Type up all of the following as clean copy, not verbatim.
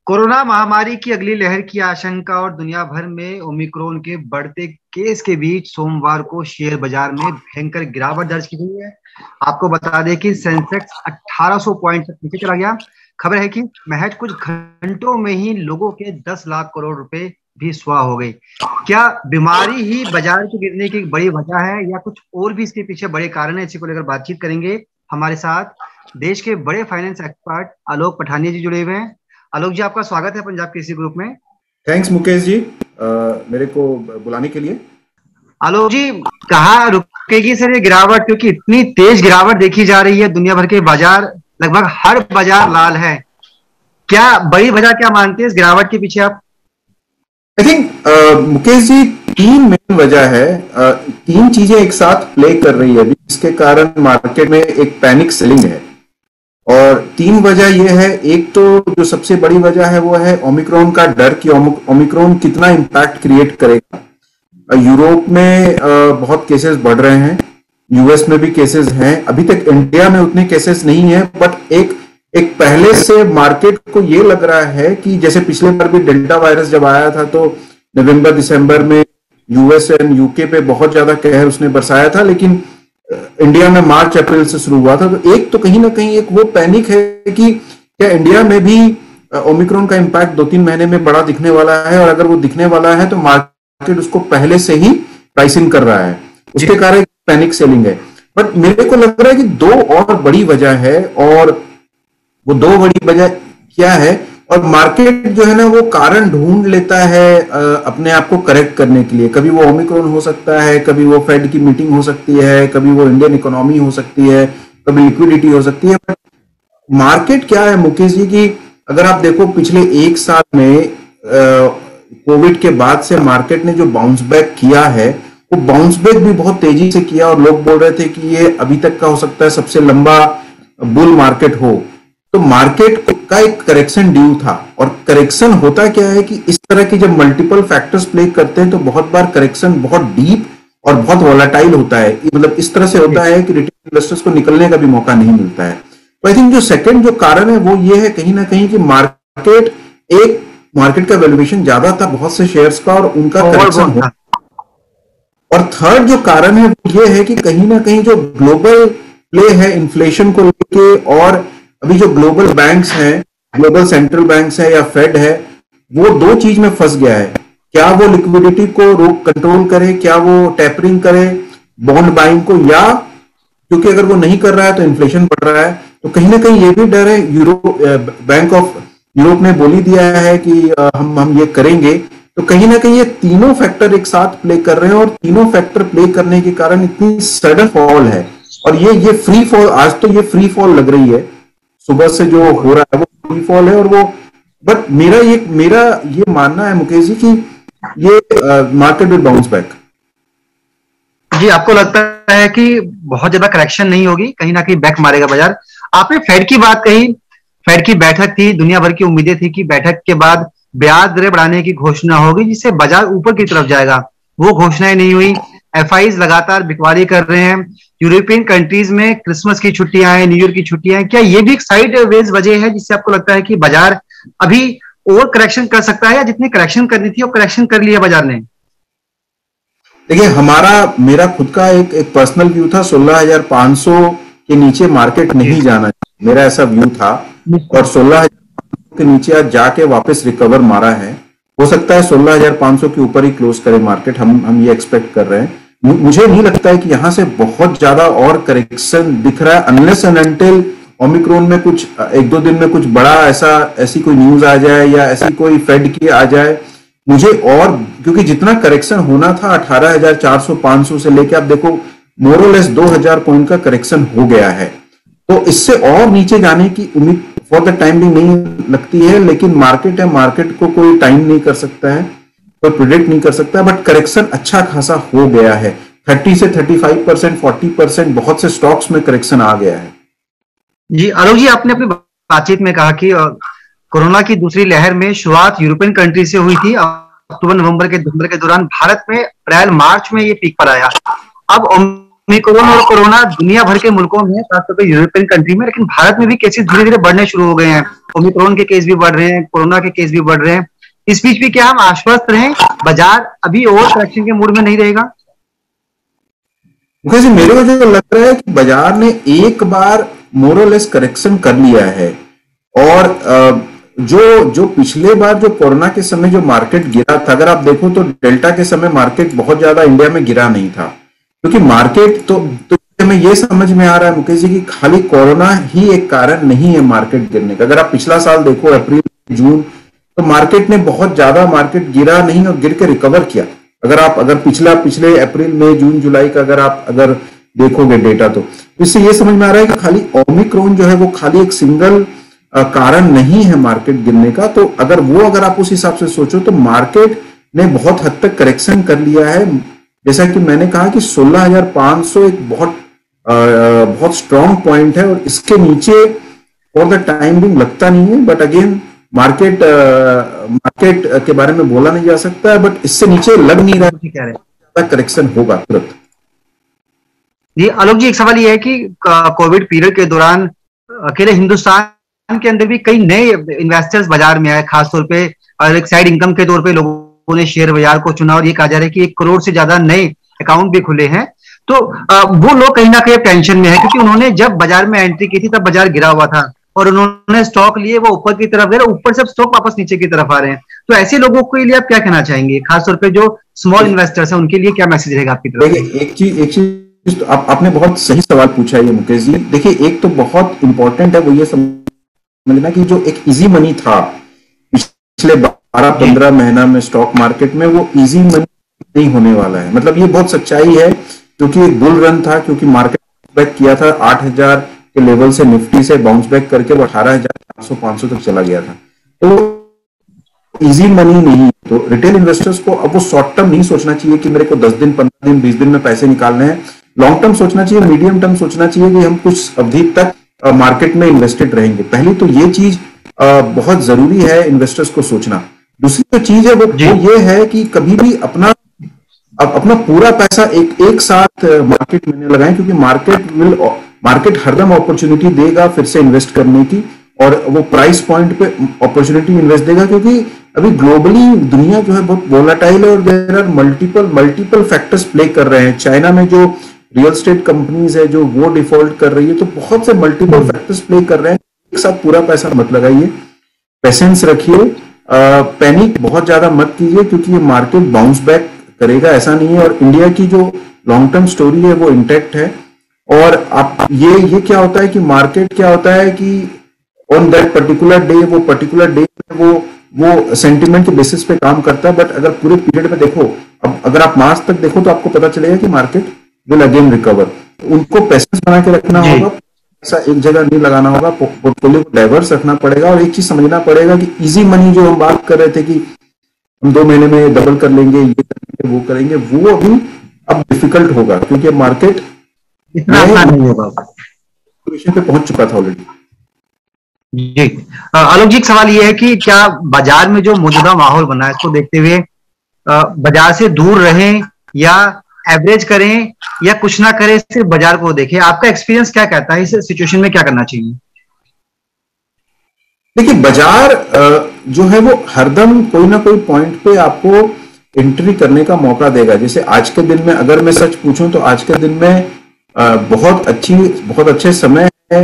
Corona महामारी की अगली लहर की आशंका और दुनिया भर में ओमिक्रॉन के बढ़ते केस के बीच सोमवार को शेयर बाजार में भयंकर गिरावट दर्ज की गई है। आपको बता दें कि सेंसेक्स 1800 पॉइंट तक नीचे चला गया। खबर है कि महज कुछ घंटों में ही लोगों के 10 लाख करोड़ रुपए भी स्वाह हो गई। क्या बीमारी ही बाजार के गिरने की एक बड़ी वजह है या कुछ और भी इसके पीछे बड़े कारण है? इसी को लेकर बातचीत करेंगे। हमारे साथ देश के बड़े फाइनेंस एक्सपर्ट आलोक पठानिया जी जुड़े हुए हैं। आलोक जी, आपका स्वागत है पंजाब केसरी ग्रुप में। थैंक्स मुकेश जी मेरे को बुलाने के लिए। आलोक जी, कहाँ रुकेगी सर ये गिरावट, क्योंकि इतनी तेज गिरावट देखी जा रही है, दुनिया भर के बाजार, लगभग हर बाजार लाल है। क्या बड़ी वजह क्या मानते हैं इस गिरावट के पीछे आप? आई थिंक मुकेश जी, तीन मेन वजह है। तीन चीजें एक साथ प्ले कर रही है अभी, जिसके कारण मार्केट में एक पैनिक सेलिंग है। और तीन वजह यह है, एक तो जो सबसे बड़ी वजह है वो है ओमिक्रॉन का डर कि ओमिक्रॉन कितना इम्पैक्ट क्रिएट करेगा। यूरोप में बहुत केसेस बढ़ रहे हैं, यूएस में भी केसेस हैं। अभी तक इंडिया में उतने केसेस नहीं है, बट एक पहले से मार्केट को ये लग रहा है कि जैसे पिछले बार भी डेल्टा वायरस जब आया था तो नवंबर दिसंबर में यूएस एंड यूके पे बहुत ज्यादा कहर उसने बरसाया था, लेकिन इंडिया में मार्च अप्रैल से शुरू हुआ था। तो एक तो कहीं ना कहीं एक वो पैनिक है कि क्या इंडिया में भी ओमिक्रॉन का इम्पैक्ट 2-3 महीने में बड़ा दिखने वाला है, और अगर वो दिखने वाला है तो मार्केट उसको पहले से ही प्राइसिंग कर रहा है, उसके कारण पैनिक सेलिंग है। बट मेरे को लग रहा है कि दो और बड़ी वजह है, और वो दो बड़ी वजह क्या है, और मार्केट जो है ना वो कारण ढूंढ लेता है अपने आप को करेक्ट करने के लिए। कभी वो ओमिक्रॉन हो सकता है, कभी वो फेड की मीटिंग हो सकती है, कभी वो इंडियन इकोनॉमी हो सकती है, कभी लिक्विडिटी हो सकती है। बट मार्केट क्या है मुकेश जी की अगर आप देखो पिछले एक साल में कोविड के बाद से मार्केट ने जो बाउंस बैक किया है, वो बाउंस बैक भी बहुत तेजी से किया, और लोग बोल रहे थे कि ये अभी तक का हो सकता है सबसे लंबा बुल मार्केट हो। तो मार्केट का एक करेक्शन ड्यू था, और करेक्शन होता क्या है कि इस तरह की जब मल्टीपल फैक्टर्स प्ले करते हैं तो बहुत बार करेक्शन बहुत डीप और बहुत वोलेटाइल होता है। मतलब इस तरह से होता है कि रिटेल इन्वेस्टर्स को निकलने का भी मौका नहीं मिलता है। तो आई थिंक जो सेकंड जो कारण है वो ये है कहीं ना कहीं कि मार्केट का वैल्यूएशन ज्यादा था बहुत से शेयर्स का, और उनका करेक्शन हो। और थर्ड जो कारण है वो ये है कि कहीं ना कहीं जो ग्लोबल प्ले है इन्फ्लेशन को लेके, और अभी जो ग्लोबल बैंक्स हैं, ग्लोबल सेंट्रल बैंक्स है या फेड है, वो दो चीज में फंस गया है। क्या वो लिक्विडिटी को रोक कंट्रोल करे, क्या वो टेपरिंग करे बॉन्ड बाइंग को, या क्योंकि अगर वो नहीं कर रहा है तो इन्फ्लेशन बढ़ रहा है। तो कहीं ना कहीं ये भी डर है। बैंक ऑफ यूरोप ने बोली दिया है कि हम ये करेंगे। तो कहीं ना कहीं ये तीनों फैक्टर एक साथ प्ले कर रहे हैं, और तीनों फैक्टर प्ले करने के कारण इतनी सडन फॉल है। और ये फ्री फॉल, आज तो ये फ्री फॉल लग रही है, सुबह से जो हो रहा है वो फ्री फॉल है। और वो बट मेरा ये मानना है मुकेश जी कि ये मार्केट विल बाउंस बैक। जी, आपको लगता है कि बहुत ज्यादा करेक्शन नहीं होगी, कहीं ना कहीं बैक मारेगा बाजार? आपने फेड की बात कही, फेड की बैठक थी, दुनिया भर की उम्मीदें थी कि बैठक के बाद ब्याज दरें बढ़ाने की घोषणा होगी जिससे बाजार ऊपर की तरफ जाएगा। वो घोषणाएं नहीं हुई। एफआईज लगातार बिकवाली कर रहे हैं। यूरोपियन कंट्रीज में क्रिसमस की छुट्टियां हैं, न्यू ईयर की छुट्टियां हैं। क्या ये भी एक साइड वेज वजह है जिससे आपको लगता है कि बाजार अभी और करेक्शन कर सकता है, या जितनी करेक्शन करनी थी वो करेक्शन कर लिया बाजार ने? देखिए, मेरा खुद का एक पर्सनल व्यू था, 16,500 के नीचे मार्केट नहीं जाना चाहिए, मेरा ऐसा व्यू था। और 16,500 के नीचे आज जाके वापस रिकवर मारा है। हो सकता है 16,500 के ऊपर ही क्लोज करे मार्केट, हम ये एक्सपेक्ट कर रहे हैं। मुझे नहीं लगता है कि यहां से बहुत ज्यादा और करेक्शन दिख रहा है, अनलेस एंड अनटिल ओमिक्रॉन में कुछ 1-2 दिन में कुछ बड़ा ऐसी कोई न्यूज आ जाए, या ऐसी कोई फेड की आ जाए मुझे। और क्योंकि जितना करेक्शन होना था 18,400-500 से लेके आप देखो मोरलेस 2,000 पॉइंट का करेक्शन हो गया है। तो इससे और नीचे जाने की उम्मीद फॉर द टाइम भी नहीं लगती है। लेकिन मार्केट है, मार्केट को कोई टाइम नहीं कर सकता है, कोई प्रिडिक्ट नहीं कर सकता। बट करेक्शन अच्छा खासा हो गया है, 30 से 35%, 40% बहुत से स्टॉक्स में करेक्शन आ गया है। जी आलोक जी, आपने अपनी बातचीत में कहा कि कोरोना की दूसरी लहर में शुरुआत यूरोपियन कंट्री से हुई थी। अक्टूबर नवंबर के दौरान भारत में अप्रैल मार्च में ये पीक पर आया। अब ओमिक्रॉन और कोरोना दुनिया भर के मुल्कों में, खासतौर पर यूरोपियन कंट्री में, लेकिन भारत में भी केसेस धीरे धीरे बढ़ने शुरू हो गए हैं। ओमिक्रॉन के केस भी बढ़ रहे हैं, कोरोना के केस भी बढ़ रहे हैं। इस बीच भी क्या हम आश्वस्त रहें, बाजार अभी ओवर करेक्शन के मूड में नहीं रहेगा? मुकेश जी, मेरे को जो लग रहा है कि बाजार ने एक बार मोरलेस करेक्शन कर लिया है। और जो जो पिछले बार जो कोरोना के समय जो मार्केट गिरा था, अगर आप देखो तो डेल्टा के समय मार्केट बहुत ज्यादा इंडिया में गिरा नहीं था, क्योंकि मार्केट तो हमें ये समझ में आ रहा है मुकेश जी कि खाली कोरोना ही एक कारण नहीं है मार्केट गिरने का। अगर आप पिछला साल देखो, अप्रैल जून, तो मार्केट ने बहुत ज्यादा, मार्केट गिरा नहीं और गिर के रिकवर किया। अगर पिछले अप्रैल मई जून जुलाई का अगर देखोगे डेटा, तो इससे ये समझ में आ रहा है कि खाली ओमिक्रॉन जो है वो खाली एक सिंगल कारण नहीं है मार्केट गिरने का। तो अगर आप उस हिसाब से सोचो तो मार्केट ने बहुत हद तक करेक्शन कर लिया है। जैसा कि मैंने कहा कि 16,500 एक बहुत स्ट्रॉन्ग पॉइंट है, और इसके नीचे फॉर द टाइम बिंग लगता नहीं है। बट अगेन मार्केट के बारे में बोला नहीं जा सकता है, बट इससे नीचे लग नहीं रहा है करेक्शन होगा तुरंत। जी आलोक जी, एक सवाल ये है कि कोविड पीरियड के दौरान अकेले हिंदुस्तान के अंदर भी कई नए इन्वेस्टर्स बाजार में आए, खासतौर पे, और एक साइड इनकम के तौर पे लोगों ने शेयर बाजार को चुना, और ये कहा जा रहा है कि 1 करोड़ से ज्यादा नए अकाउंट भी खुले हैं। तो वो लोग कहीं ना कहीं टेंशन में है, क्योंकि उन्होंने जब बाजार में एंट्री की थी तब बाजार गिरा हुआ था, और उन्होंने स्टॉक लिए, वो ऊपर की तरफ गए, ऊपर से स्टॉक वापस नीचे की तरफ आ रहे हैं। तो ऐसे लोगों के लिए आप क्या कहना चाहेंगे, खासतौर पे जो स्मॉल इन्वेस्टर्स हैं, उनके लिए क्या मैसेज रहेगा आपकी तरफ से? एक चीज तो आपने बहुत सही सवाल पूछा है ये मुकेश जी। देखिए, एक तो बहुत इंपॉर्टेंट है वो ये समझना कि जो एक इजी मनी था पिछले 12-15 महीना में स्टॉक मार्केट में, वो इजी मनी नहीं होने वाला है। मतलब ये बहुत सच्चाई है, क्योंकि एक बुल रन था, क्योंकि मार्केट बैक किया था 8,000 के लेवल से, निफ्टी से बाउंस बैक करके वो 18,400-500 तक चला गया था। तो इजी मनी नहीं। तो रिटेल इन्वेस्टर्स को अब वो शॉर्ट टर्म नहीं सोचना चाहिए कि मेरे को 10 दिन, 15 दिन, 20 दिन में पैसे निकालने हैं। लॉन्ग टर्म सोचना चाहिए, मीडियम टर्म सोचना चाहिए कि हम कुछ अवधि तक मार्केट में इन्वेस्टेड रहेंगे। पहली तो ये चीज बहुत जरूरी है इन्वेस्टर्स को सोचना। दूसरी जो चीज है वो ये है कि कभी भी अपना पूरा पैसा एक साथ मार्केट में लगाएं, क्योंकि मार्केट हरदम अपॉर्चुनिटी देगा फिर से इन्वेस्ट करने की, और वो प्राइस पॉइंट पे अपॉर्चुनिटी इन्वेस्ट देगा। क्योंकि अभी ग्लोबली दुनिया जो है बहुत वोलाटाइल है, और there are multiple factors play कर रहे हैं। चाइना में जो रियल एस्टेट कंपनीज है जो वो डिफॉल्ट कर रही है, तो बहुत से मल्टीपल फैक्टर्स प्ले कर रहे हैं। एक साथ पूरा पैसा मत लगाइए, पेशेंस रखिए, पैनिक बहुत ज्यादा मत कीजिए, क्योंकि ये मार्केट बाउंस बैक करेगा ऐसा नहीं है। और इंडिया की जो लॉन्ग टर्म स्टोरी है वो इंटैक्ट है। और आप ये क्या होता है कि मार्केट क्या होता है कि ऑन दैट पर्टिकुलर डे, वो पर्टिकुलर डे में वो सेंटिमेंट के बेसिस पे काम करता है। बट अगर पूरे पीरियड में देखो, अब अगर आप मार्च तक देखो तो आपको पता चलेगा कि मार्केट विल अगेन रिकवर। उनको पेशेंस बना के रखना होगा, ऐसा एक जगह नहीं लगाना होगा, पोर्टफोलियो को डाइवर्स रखना पड़ेगा। और एक चीज समझना पड़ेगा कि इजी मनी जो हम बात कर रहे थे कि हम 2 महीने में डबल कर लेंगे, ये करेंगे, वो करेंगे, वो अभी अब डिफिकल्ट होगा, क्योंकि मार्केट इतना आसान नहीं होगा, पे पहुंच चुका था ऑलरेडी। जी आलोक जी, एक सवाल ये है कि क्या बाजार में जो मौजूदा माहौल बना है, इसको देखते हुए बाजार से दूर रहें, या एवरेज करें, या कुछ ना करें, सिर्फ बाजार को देखें? आपका एक्सपीरियंस क्या कहता है, इस सिचुएशन में क्या करना चाहिए? देखिए, बाजार जो है वो हरदम कोई ना कोई पॉइंट पे आपको एंट्री करने का मौका देगा। जैसे आज के दिन में अगर मैं सच पूछूं तो आज के दिन में बहुत अच्छे समय है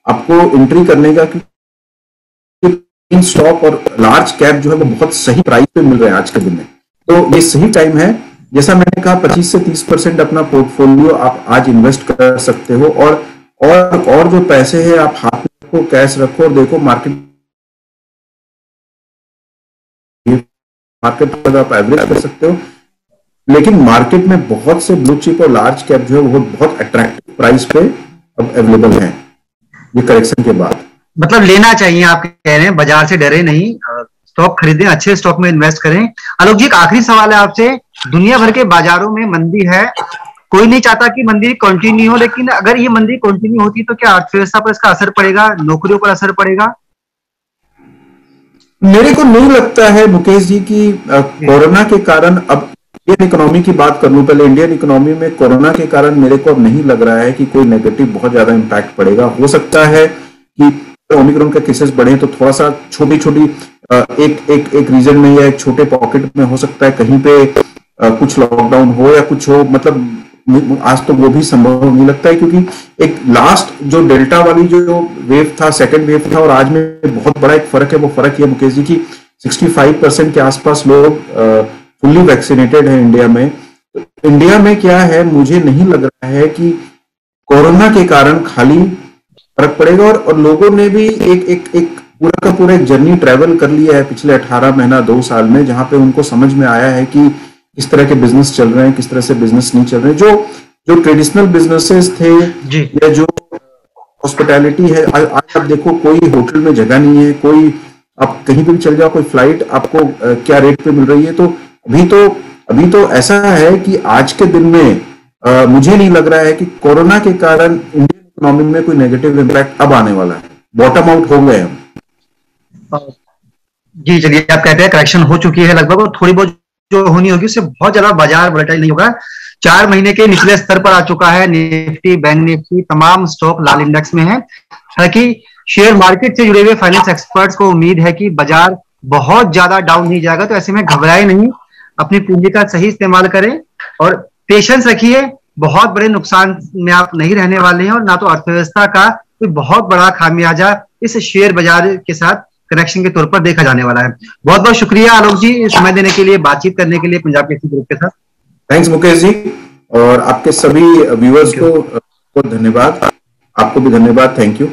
आपको एंट्री करने का, क्योंकि स्टॉक और लार्ज कैप जो है वो बहुत सही प्राइस पे मिल रहे हैं आज के दिन में। तो ये सही टाइम है। जैसा मैंने कहा, 25 से 30% अपना पोर्टफोलियो आप आज इन्वेस्ट कर सकते हो, और जो पैसे हैं आप हाथ में रखो, कैश रखो, और देखो मार्केट पर आप एवरेज कर सकते हो। लेकिन मार्केट में बहुत से ब्लू चिप और लार्ज कैप जो है वो बहुत अट्रैक्टिव प्राइस पे अब अवेलेबल हैं ये करेक्शन के बाद। मतलब लेना चाहिए, आप कह रहे हैं, बाजार से डरे नहीं, स्टॉक खरीदें, अच्छे स्टॉक में इन्वेस्ट करें। आलोक जी, एक आखिरी सवाल है आपसे। दुनिया भर के बाजारों में मंदी है, कोई नहीं चाहता कि मंदी कंटिन्यू हो, लेकिन अगर ये मंदी कंटिन्यू होती तो क्या अर्थव्यवस्था पर इसका असर पड़ेगा, नौकरियों पर असर पड़ेगा? मेरे को नहीं लगता है मुकेश जी कि कोरोना के कारण अब इंडियन इकोनॉमी की बात कर लूं पहले। इंडियन इकोनॉमी में कोरोना के कारण मेरे को अब नहीं लग रहा है कि कोई नेगेटिव बहुत ज्यादा इम्पैक्ट पड़ेगा। हो सकता है कि ओमिक्रॉन के केसेस बढ़े तो थोड़ा सा छोटी छोटी एक रीजन में या एक छोटे पॉकेट में हो सकता है कहीं पे कुछ लॉकडाउन हो या कुछ हो, मतलब आज तो वो भी संभव नहीं लगता है, क्योंकि एक लास्ट जो डेल्टा वाली जो वेव था, सेकंड वेव था, और आज में बहुत बड़ा एक फर्क है। वो फर्क ये मुकेश जी की 65% के आसपास लोग फुल्ली वैक्सीनेटेड है इंडिया में। तो इंडिया में क्या है, मुझे नहीं लग रहा है कि कोरोना के कारण खाली फर्क पड़ेगा। और लोगों ने भी एक पूरा का पूरा एक जर्नी ट्रेवल कर लिया है पिछले 18 महीना 2 साल में, जहां पे उनको समझ में आया है कि किस तरह के बिजनेस चल रहे हैं, किस तरह से बिजनेस नहीं चल रहे हैं। जो ट्रेडिशनल बिजनेसेस थे या जो हॉस्पिटैलिटी है, आज आप देखो कोई होटल में जगह नहीं है, कोई आप कहीं पे भी चल जाओ, कोई फ्लाइट आपको क्या रेट पे मिल रही है। तो अभी तो ऐसा है कि आज के दिन में मुझे नहीं लग रहा है कि कोरोना के कारण इंडियन इकोनॉमी में कोई नेगेटिव इम्पैक्ट अब आने वाला है। बॉटम आउट हो गए हम। जी चलिए, आप कहते हैं करेक्शन हो चुकी है लगभग, और थोड़ी बहुत जो होनी होगी उससे बहुत ज्यादा बाजार वोलेटाइल नहीं होगा। 4 महीने के निचले स्तर पर आ चुका है निफ्टी, बैंक निफ्टी, तमाम स्टॉक लाल इंडेक्स में है। हालांकि शेयर मार्केट से जुड़े हुए फाइनेंस एक्सपर्ट्स को उम्मीद है कि बाजार बहुत ज्यादा डाउन नहीं जाएगा, तो ऐसे में घबराए नहीं, अपनी पूंजी का सही इस्तेमाल करें और पेशेंस रखिए। बहुत बड़े नुकसान में आप नहीं रहने वाले हैं, और ना तो अर्थव्यवस्था का कोई बहुत बड़ा खामियाजा इस शेयर बाजार के साथ कनेक्शन के तौर पर देखा जाने वाला है। बहुत बहुत शुक्रिया आलोक जी समय देने के लिए, बातचीत करने के लिए पंजाब केसरी ग्रुप के साथ। थैंक्स मुकेश जी, और आपके सभी व्यूअर्स को धन्यवाद। आपको भी धन्यवाद। Thank you.